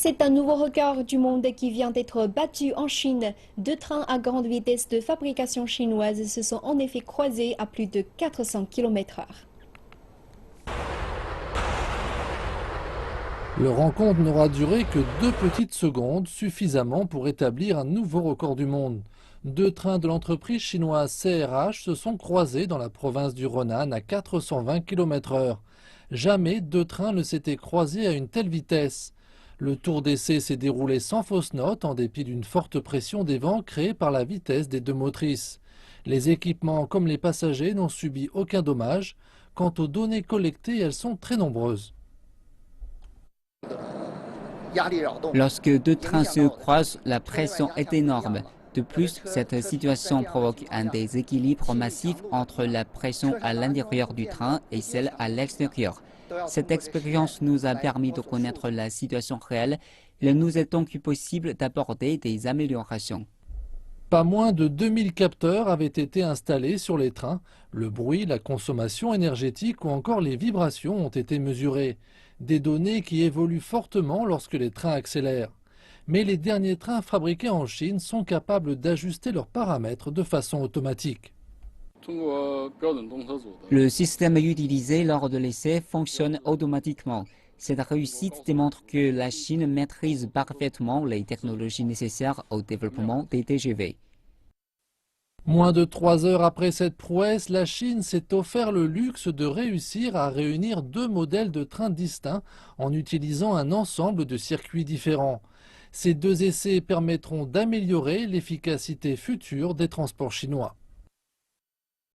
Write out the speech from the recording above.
C'est un nouveau record du monde qui vient d'être battu en Chine. Deux trains à grande vitesse de fabrication chinoise se sont en effet croisés à plus de 400 km/h. Leur rencontre n'aura duré que 2 petites secondes, suffisamment pour établir un nouveau record du monde. Deux trains de l'entreprise chinoise CRH se sont croisés dans la province du Henan à 420 km/h. Jamais deux trains ne s'étaient croisés à une telle vitesse. Le tour d'essai s'est déroulé sans fausse note en dépit d'une forte pression des vents créée par la vitesse des deux motrices. Les équipements comme les passagers n'ont subi aucun dommage. Quant aux données collectées, elles sont très nombreuses. Lorsque deux trains se croisent, la pression est énorme. De plus, cette situation provoque un déséquilibre massif entre la pression à l'intérieur du train et celle à l'extérieur. Cette expérience nous a permis de connaître la situation réelle. Il nous est donc possible d'apporter des améliorations. Pas moins de 2000 capteurs avaient été installés sur les trains. Le bruit, la consommation énergétique ou encore les vibrations ont été mesurés. Des données qui évoluent fortement lorsque les trains accélèrent. Mais les derniers trains fabriqués en Chine sont capables d'ajuster leurs paramètres de façon automatique. Le système utilisé lors de l'essai fonctionne automatiquement. Cette réussite démontre que la Chine maîtrise parfaitement les technologies nécessaires au développement des TGV. Moins de 3 heures après cette prouesse, la Chine s'est offert le luxe de réussir à réunir deux modèles de trains distincts en utilisant un ensemble de circuits différents. Ces deux essais permettront d'améliorer l'efficacité future des transports chinois.